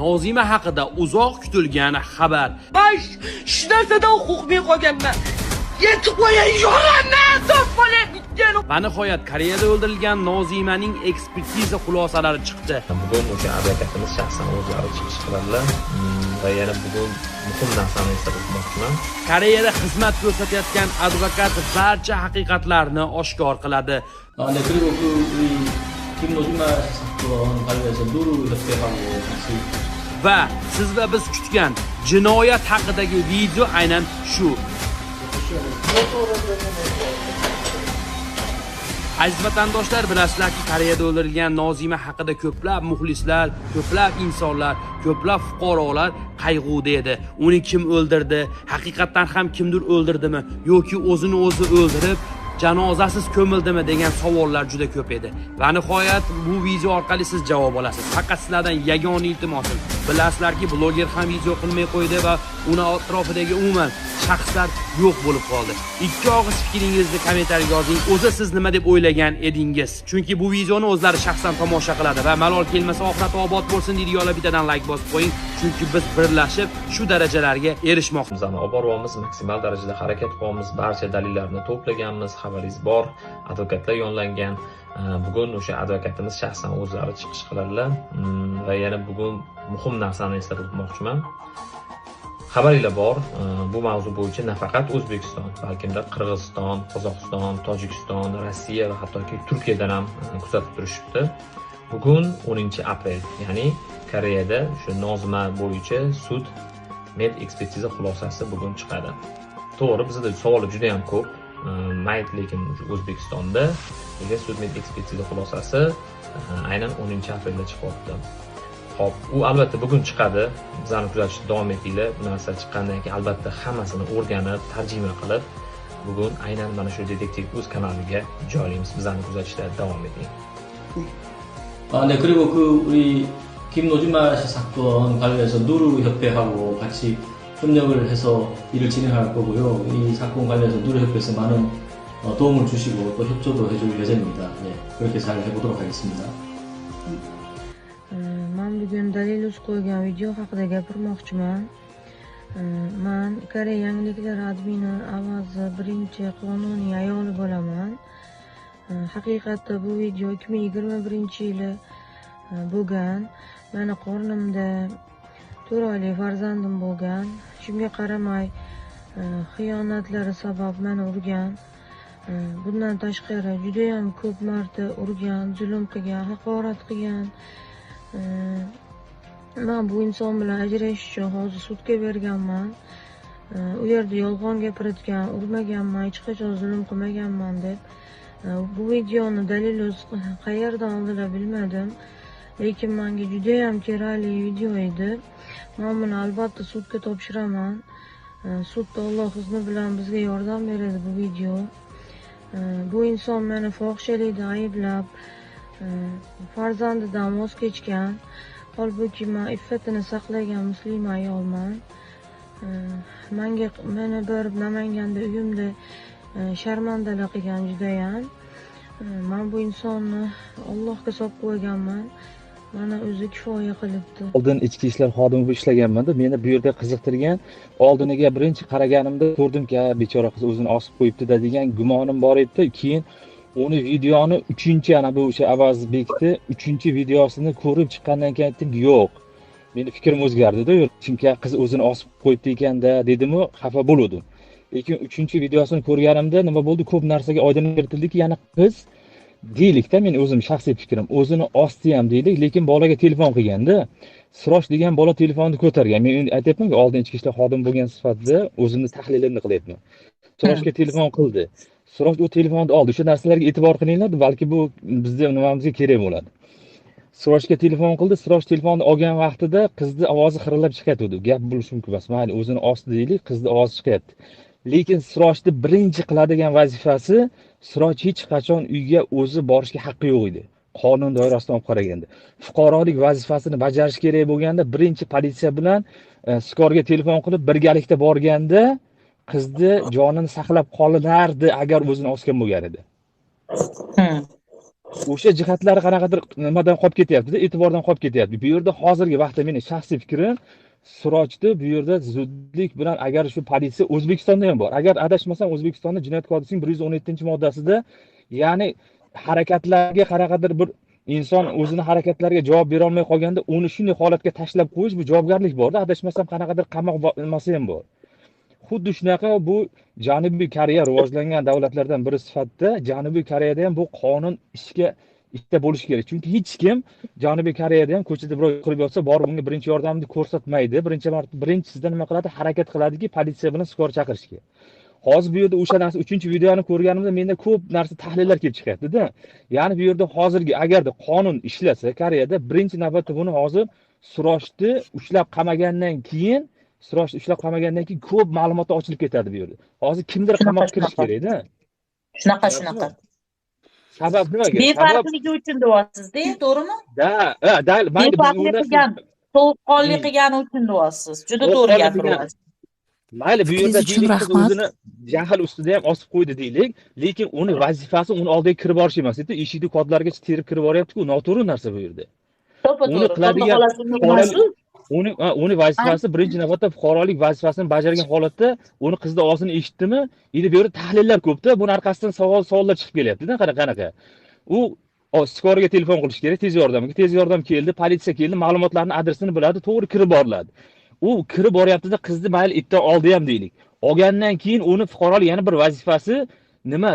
Nozima haqida uzoq kutilgan xabar. Baş, shu narsadan huquqiy qolganman. Yetib qo'yay, yo'qman, to'polay bitgan. Va nihoyat Koreyada o'ldirilgan Nozimaning ekspertiza xulosalari chiqdi. Bugun o'sha advokatimiz shaxsan o'zlari chiqish qiladilar va yana bugun muhim narsani eslatib o'tmoqchiman. Koreyada xizmat ko'rsatayotgan advokat barcha haqiqatlarni oshkor qiladi. 네, 그리고 우리 김노지마 사건 관련해서 누루 협회하고 같이 Va siz va biz kutgan jinoyat haqidagi video aynan shu. Aziz vatandoshlar, bilasizlarki, Koreyada o'ldirilgan Nozima haqida ko'plab muxlislar, ko'plab insonlar, ko'plab fuqarolar qayg'uda edi. Uni kim o'ldirdi? Haqiqatan ham kimdir o'ldirdimi yoki o'zini o'zi o'ldirib janozasiz ko'mildimi degan savollar juda ko'p edi. Va nihoyat bu video orqali siz javob olasiz. Faqat sizlardan yagona iltimosim, bilasizlarki, bloger ham video qilmay qo'ydi va uni atrofidagi umuman shaxslar yo'q bo'lib qoldi. Ikki og'iz fikringizni kommentariyga yozing. O'zi siz nima deb o'ylagan edingiz? Chunki bu videoni o'zlari shaxsan tomosha qiladi va malol kelmasa oxirati obod bo'lsin deydiganlar bittadan like bosib qo'ying. Chunki biz birlashib shu darajalarga erishmoqmiz. Bizani olib boryapmiz, maksimal darajada harakat qilyapmiz, barcha dalillarni to'plaganmiz, xabaringiz bor, advokatlar yo'llangan. Bugun o'sha advokatimiz shaxsan o'zlari chiqish qiladilar va yana bugun muhim narsani eslatib o'tmoqchiman. Xabaringlar bor, bu mavzu bo'yicha nafaqat O'zbekiston, balkimda Qirg'iziston, Qozog'iston, Tojikiston, Rossiya va hattoki Turkiyadan ham kuzatib turishibdi. Bugun 10-aprel, ya'ni Koreyada shu Nozima bo'yicha sud med ekspertiza xulosasi bugun chiqadi. To'g'ri, bizda savollar juda ham ko'p. Mayt, lekin O'zbekistonda nega sud med ekspertiza xulosasi aynan 10-aprelda chiqyapti. Xo'p, u albatta bugun chiqadi. Bizani kuzatishda davom etinglar. Bu narsa chiqqandan keyin albatta hammasini o'rganib, tarjima qilib, bugun aynan mana shu detektiv o'z kanaliga joylaymiz. Bizani kuzatishda davom eting. 네, 그리고 우리 김노지마 씨 사건 관련해서 누루 협회하고 같이 협력을 해서 일을 진행할 거고요. 이 사건 관련해서 누루 협회에서 많은 도움을 주시고 또 협조도 해줄 예정입니다. 네, 그렇게 잘 해보도록 하겠습니다. Men bugun dalil uz qo'ygan video haqida gapirmoqchiman. Men Koreya yangiliklari admini ovozi birinchi qonuniy ayoli bo'laman. Haqiqatda bu video 2021-yili bo'lgan. Meni qornimda 4 oylik farzandim bo'lgan. Shunga qaramay xiyonatlari sabab meni urgan. Bundan tashqari juda ham ko'p marta urgan, zulm qilgan, haqorat qilgan. Men bu inson bilan ajrashish uchun hozir sudga berganman. U yerda yolg'on gapirayotgan, urmaganman, hech qachon zulm qilmaganman deb. Bu videoni dalil qayerdan oldilar bilmadim. Lekin menga juda ham kerakli video edi. Men buni albatta sudga topshiraman. Sudda Alloh izni bilan bizga yordam beradi bu video. Bu inson meni fohishalikda ayblab, farzandidan voz kechgan. Holbuki men iffatini saqlagan musulmon ayolman. Meni bir Namanganda uyimda sharmandalar qilgan judayam. Men bu insonni Allohga solib qo'yganman. Mana o'zi kifoya qilibdi. Oldin ichki ishlar xodimi bo'lib ishlaganman-da, meni bu yerda qiziqtirgan, oldiniga birinchi qaraganimda ko'rdimki, bechora qiz o'zini osib qo'yibdi-da degan gumonim bor edi. Keyin uni videoni 3-chi ana bu o'sha Avazbekni 3-chi videosini ko'rib chiqqandan keyin aytdim, yo'q. Meni fikrim o'zgardi-da, chunki qiz o'zini osib qo'yibdi ekanda dedim-u, xafa bo'ldim. Lekin 3-chi videosini ko'rganimda nima bo'ldi? Ko'p narsaga oydinlik kiritildiki, yana qiz deylikda, men o'zim shaxsiy fikrim, o'zini osdi ham deylik, lekin bolaga telefon qilganda, Sirosh degan bola telefonni ko'targan. Men aytayapman-ku, oldin ichki ishlar xodimi bo'lgan sifatida o'zimni tahlilimni qilyapman. Siroshga telefon qildi. Sirosh u telefonni oldi. O'sha narsalarga e'tibor qilinglar, balki bu bizga nimamizga kerak bo'ladi. Siroshga telefon qildi. Sirosh telefonni olgan vaqtida qizni ovozi xirillab chiqayotdi. Gap bo'lishi mumkin emas. Mayli, o'zini osdi deylik, qizni ovozi chiqayapti. Lekin Siroshni birinchi qiladigan vazifasi, Sirosh hech qachon uyga o'zi borishga haqqi yo'q edi. Qonun doirasidan olib qaraganda. Fuqarolik vazifasini bajarish kerak bo'lganda, birinchi politsiya bilan Skorga telefon qilib birgalikda borganda, qizni jonini saqlab qolinardi agar o'zini osgan bo'lgan edi. o'sha jihatlari qanaqadir nimadan qolib ketyapti, e'tibordan qolib ketyapti. Bu yerda hozirgi vaqtda meni shaxsiy fikrim, Sirojni bu yerda zudlik bilan, agar shu politsiya O'zbekistonda ham bor. Agar adashmasam, O'zbekistonda Jinoyat kodeksining 117-moddasida, ya'ni harakatlarga qanaqadir bir inson o'zini harakatlariga javob bera olmay qolganda, uni shunday holatga tashlab qo'yish, bu javobgarlik borda. Adashmasam, qanaqadir qamoq nimasi ham bor. Xuddi shunaqa bu Janubiy Koreya rivojlangan davlatlardan biri sifatida Janubiy Koreyada ham bu qonun ishda bo'lishi kerak. Chunki hech kim Janubiy Koreyada ham ko'chada birov qilib yotsa, borib unga birinchi yordamni ko'rsatmaydi. Birinchisida nima qiladi? Harakat qiladiki, politsiya bilan skor chaqirishga. Hozir bu yerda o'sha narsa 3-videoni ko'rganimda menda ko'p narsa tahlillar kelib chiqyapti-da. Ya'ni bu yerda hozirgi agarda qonun ishlasa Koreyada, birinchi navbatda buni hozir Surojni ushlab qamagandan keyin ko'p ma'lumotlar ochilib ketadi bu yerda. Hozir kimdir qamoqqa kirish kerak-da. Shunaqa. Sabab nimaga? Befarqligi uchun deyapsiz-da, to'g'rimi? Mayli Befarqlik qilgan, sovuqqonlik qilgani uchun deyapsiz. Juda to'g'ri gapiryapsiz. Mayli bu yerda deylik o'zini jahl ustida ham osib qo'ydi deylik, lekin uni vazifasi uni oldiga kirib borish emas edi. Eshikni kodlarigacha terib kirib boryapti-ku, noto'g'ri narsa bu yerda. Uni qiladigan uni vazifasi birinchi navbatda fuqarolik vazifasini bajargan holatda uni qizni og'zini eshitdimi, endi bu yerda tahlillar ko'pda, buni orqasidan savollar chiqib kelyapti-da, qanaqa. U skorga telefon qilish kerak, tez yordam keldi, politsiya keldi, ma'lumotlarni adresini biladi, to'g'ri kirib boriladi. U kirib boryapti-da, qizni mayli ipdan oldi ham deylik. Olgandan keyin uni fuqarolik yana bir vazifasi nima?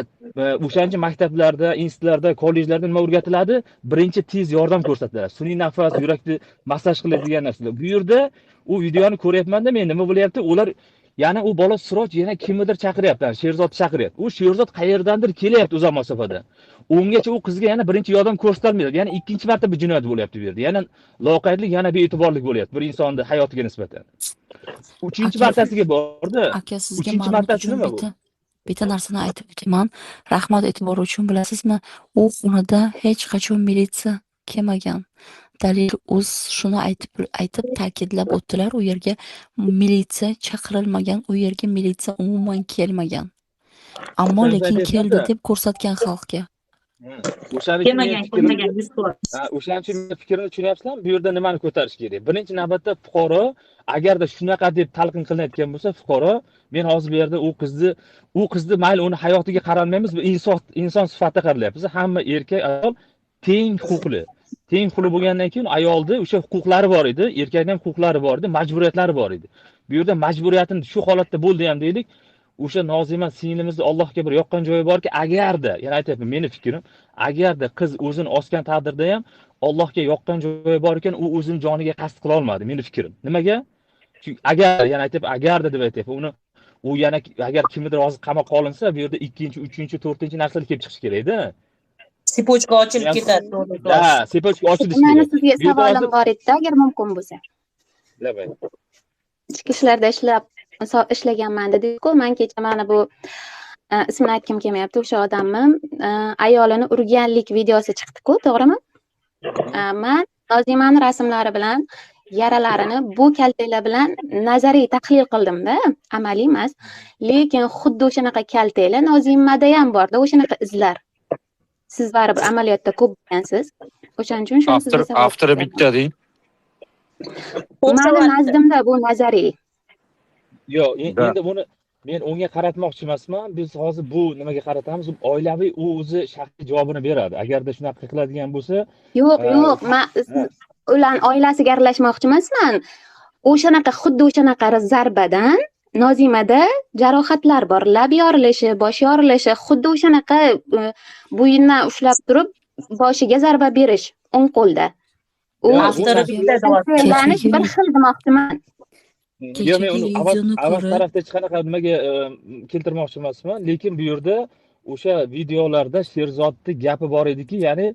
O'shancha maktablarda, institutlarda, kollejlarda nima o'rgatiladi? Birinchi tez yordam ko'rsatiladi. Sun'iy nafas, yurakni massaj qiladigan narsalar. Bu yerda u videoni ko'ryapman-da, men nima bo'lyapti? Ular yana u bola Siroj yana kimnidir chaqiryapti, Sherzodni chaqiryapti. U Sherzod qayerdandir kelyapti uzoq masofadan. Ungacha u qizga yana birinchi yordam ko'rsatilmaydi. Yana ikkinchi marta bir jinoyat bo'lyapti bu yerda. Yana loqaydlik, yana be'tiborlik bo'lyapti bir insonning hayotiga nisbatan. Uchinchi martasiga bordi. Aka, sizga ma'lumot uchun bitta narsani aytib o'taman. Rahmat e'tibori uchun. Bilasizmi, u xonada hech qachon militsiya kelmagan. Dalil o'z shuni aytib ta'kidlab o'tdilar. U yerga militsiya chaqirilmagan, u yerga militsiya umuman kelmagan. Ammo lekin keldi deb ko'rsatgan xalqga. Kelmagan 100%. O'shaning uchun men fikrimni tushunyapsizlarmi? Bu yerda nimani ko'tarish kerak? Birinchi navbatda fuqaro agarda shunaqa deb talqin qilinayotgan bo'lsa, fuqaro, men hozir bu yerda u qizni mayli uni hayotiga qaralmaymiz, bu inson sifatida qaralyapmiz. Hamma erkak ayol teng huquqli. Teng huquqli bo'lgandan keyin ayolda o'sha huquqlari bor edi, erkakning ham huquqlari bor edi, majburiyatlari bor edi. Bu yerda majburiyatini shu holatda bo'ldi ham deylik. O'sha Nozima singlimizni Allohga bir yoqqan joyi borki, agarda, yana aytayapman, meni fikrim, agarda qiz o'zini osgan taqdirda ham Allohga yoqqan joyi bor ekan, u o'zini joniga qasd qila olmadi, meni fikrim. Nimaga? Chunki agar, yana aytayapman, agarda deb aytayapman, u yana agar kimnidir hozir qamoqqa olinsa, bu yerda 2-chi, 3-chi, 4-chi narsalar kelib chiqish kerak-da. Sipochka ochilib ketadi. Ha, sipochka ochilishi Mana kerak. sizga savolim bor edi, agar mumkin bo'lsa. Ichki ishlarda ishlaganman dedi-ku, men kecha mana bu ismini aytgim kelmayapti, o'sha odamni ayolini urganlik videosi chiqdi-ku, to'g'rimi? Men Nozimani rasmlari bilan yaralarini bu kaltalar bilan nazariy tahlil qildim-da, amaliy emas. Lekin xuddi o'shanaqa kaltalar Nozimada ham bor-da, o'shanaqa izlar. Siz baribir amaliyotda ko'p bo'lgansiz. O'shaning uchun shuni sizga savol. Avtori bitta deng. Meni nazdimda bu nazariy. Yo'q, endi buni men unga qaratmoqchi emasman. Biz hozir bu nimaga qaratamiz? Oilaviy u o'zi shaxsiy javobini beradi. Agarda shunaqa qiladigan bo'lsa, yo'q, men ularning oilasiga aralashmoqchi emasman. O'shanaqa xuddi o'shanaqa zarbadan Nozimada jarohatlar bor, lab yorilishi, bosh yorilishi, xuddi o'shanaqa bo'yindan ushlab turib boshiga zarba berish o'ng qo'lda. U bir xil demoqchiman. Yo'q, men uni avval tarafda hech qanaqa nimaga keltirmoqchi emasman, lekin bu yerda o'sha videolarda Sherzodning gapi bor ediki, ya'ni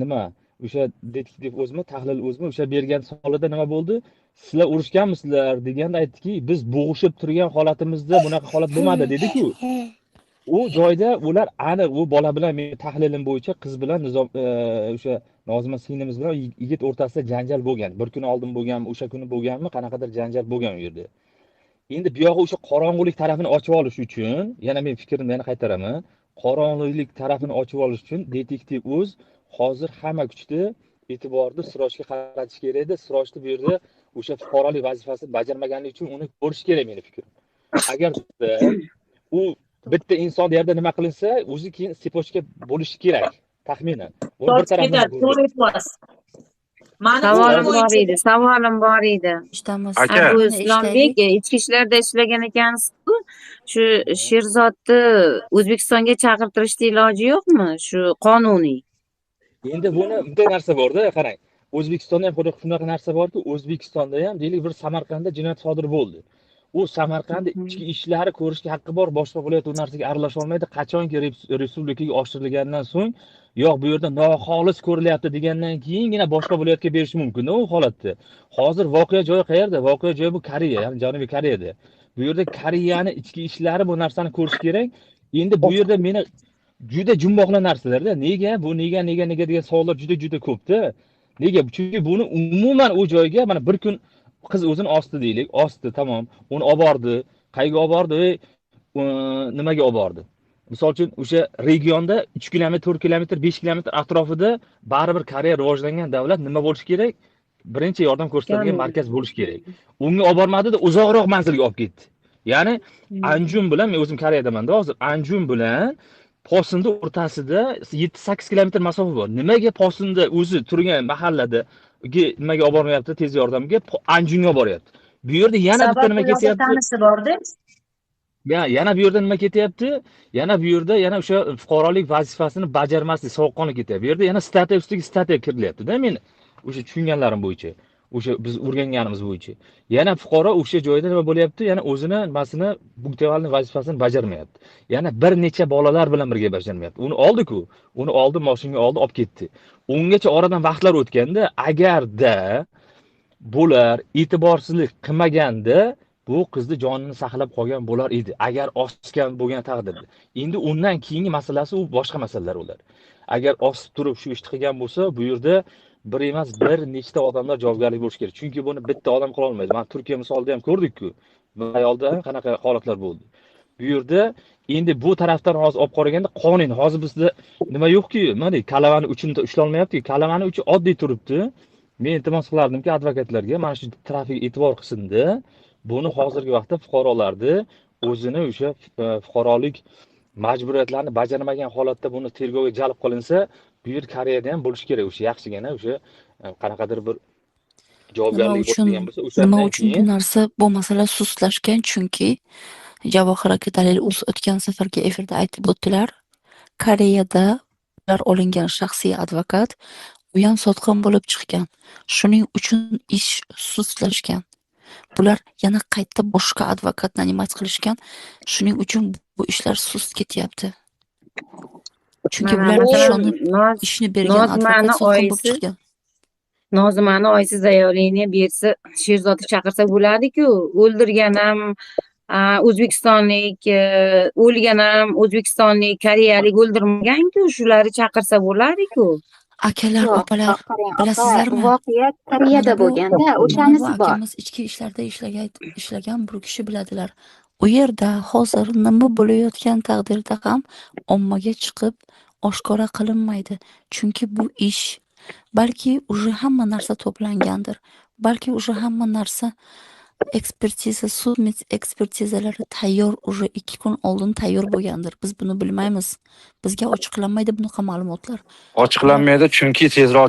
nima? O'sha detektiv o'zimi, tahlil o'zimi o'sha bergan savolida nima bo'ldi? Sizlar urushganmisizlar deganda aytdiki, biz bo'g'ishib turgan holatimizda bunaqa holat bo'lmadi dedi-ku. U joyda ular aniq u bola bilan men tahlilim bo'yicha qiz bilan o'sha Nozima singlimiz bilan yigit o'rtasida janjal bo'lgan. Bir kun oldin bo'lganmi, o'sha kuni bo'lganmi, qanaqadir janjal bo'lgan u yerda. Endi bu yog'i o'sha qorong'ulik tarafini ochib olish uchun, yana men fikrimni yana qaytaraman. qorong'ulik tarafini ochib olish uchun detektiv o'z hozir hamma kuchda e'tiborni Sirojga qaratish kerak edi. Sirojni bu yerda o'sha fuqarolik vazifasini bajarmaganligi uchun uni ko'rish kerak meni fikrim. Agar u bitta inson yerda nima qilinsa, o'zi keyin sepochka bo'lishi kerak, taxminan. Uni bir tarafdan Savolim bor edi. Aka, Bu Islombek ichki ishlarda ishlagan ekansiz-ku. Shu Sherzodni O'zbekistonga chaqirtirishning iloji yo'qmi? Shu qonuniy. Endi buni bunday narsa borda, qarang. O'zbekistonda ham shunaqa narsa borki, O'zbekistonda ham deylik bir Samarqandda jinoyat sodir bo'ldi. U Samarqand ichki ishlari ko'rishga haqqi bor, boshqa viloyat u narsaga aralasha olmaydi. Qachonki respublikaga oshirilgandan so'ng, yo'q bu yerda noxolis ko'rilyapti degandan keyingina boshqa viloyatga berish mumkin u holatda. Hozir voqea joyi qayerda? Voqea joyi bu Koreya, ya'ni Janubiy Koreyada. Bu yerda Koreyani ichki ishlari bu narsani ko'rish kerak. Endi bu yerda meni juda jumboqli narsalarda nega degan savollar juda ko'pda. Nega? Chunki buni umuman u joyga mana bir kun qiz o'zini osdi deylik, osdi, tamom. Uni olib bordi. Qayga olib bordi? Nimaga olib bordi? Misol uchun o'sha regionda 3 kilometr, 4 kilometr, 5 kilometr atrofida baribir Koreya rivojlangan davlat nima bo'lishi kerak? Birinchi yordam ko'rsatadigan markaz bo'lishi kerak. Unga olib bormadi-da, uzoqroq manzilga olib ketdi. Ya'ni Anjum bilan, men o'zim Koreyadaman-da hozir, Anjum bilan Posinda o'rtasida 7-8 kilometr masofa bor. Nimaga Posinda o'zi turgan mahallada nimaga olib bormayapti tez yordamga, Anjumga olib boryapti. Bu yerda yana bitta nima ketyapti? Yana bu yerda nima ketyapti? Yana bu yerda o'sha fuqarolik vazifasini bajarmaslik, sovuqqonlik ketyapti. Bu yerda yana statiya ustiga statiya kirilyapti-da, men o'sha tushunganlarim bo'yicha, o'sha biz o'rganganimiz bo'yicha. Yana fuqaro o'sha joyda nima bo'lyapti? Yana o'zini nimasini, buktevalni vazifasini bajarmayapti. Yana bir necha bolalar bilan birga bajarmayapti. Uni oldi-ku, uni oldi, mashinaga oldi, olib ketdi. Ungacha oradan vaqtlar o'tganda, agarda bular e'tiborsizlik qilmaganda bu qizni jonini saqlab qolgan bo'lar edi, agar osgan bo'lgan taqdirda. Endi undan keyingi masalasi u boshqa masalalar ular. Agar osib turib shu ishni qilgan bo'lsa, bu yerda bir emas, bir nechta odamlar javobgarlik bo'lishi kerak. Chunki buni bitta odam qila olmaydi. Mana Turkiya misolida ham ko'rdik-ku. Bu ayolda qanaqa holatlar bo'ldi. Bu yerda endi bu tarafdan hozir olib qaraganda qonun, hozir bizda nima yo'qki, mana kalavani uchini ushlolmayapti. Kalavani uchi oddiy turibdi. Men iltimos qilardimki advokatlarga mana shu trafik e'tibor qilsin-da. Buni hozirgi vaqtda fuqarolarni o'zini o'sha fuqarolik majburiyatlarini bajarmagan holatda buni tergovga jalb qilinsa, bu yer Koreyada ham bo'lishi kerak, o'sha yaxshigina o'sha qanaqadir bir javobgarlik bo'lgan bo'lsa, o'sha nima uchun bu narsa, bu masala sustlashgan? Chunki Javohir aka Dalil o'tgan safargi efirda aytib o'tdilar, Koreyada ular olingan shaxsiy advokat u ham sotqin bo'lib chiqgan. Shuning uchun ish sustlashgan. Bular yana qayta boshqa advokatni animat qilishgan. Shuning uchun bu ishlar sust ketyapti. Chunki bular ishonib ishni bergan advokat sotqin bo'lib chiqgan. Nozimani oysiz ayolini bersa, Sherzodni chaqirsa bo'ladi-ku. O'ldirgan ham O'zbekistonlik, o'lgan ham O'zbekistonlik, Koreyalik o'ldirmagan-ku, shularni chaqirsa bo'ladi-ku. Akalar, opalar, bilasizlarmi? Voqea Koreyada bo'lganda, o'shanisi bor. Akamiz ichki ishlarda ishlagan bir kishi biladilar. U yerda hozir nima bo'layotgan taqdirda ham ommaga chiqib oshkora qilinmaydi. Chunki bu ish balki уже hamma narsa to'plangandir. Balki уже hamma narsa ekspertiza, sud ekspertizalari tayyor, уже 2 kun oldin tayyor bo'lgandir. Biz buni bilmaymiz. Bizga ochiqlanmaydi bunaqa ma'lumotlar. Ochiqlanmaydi chunki tezroq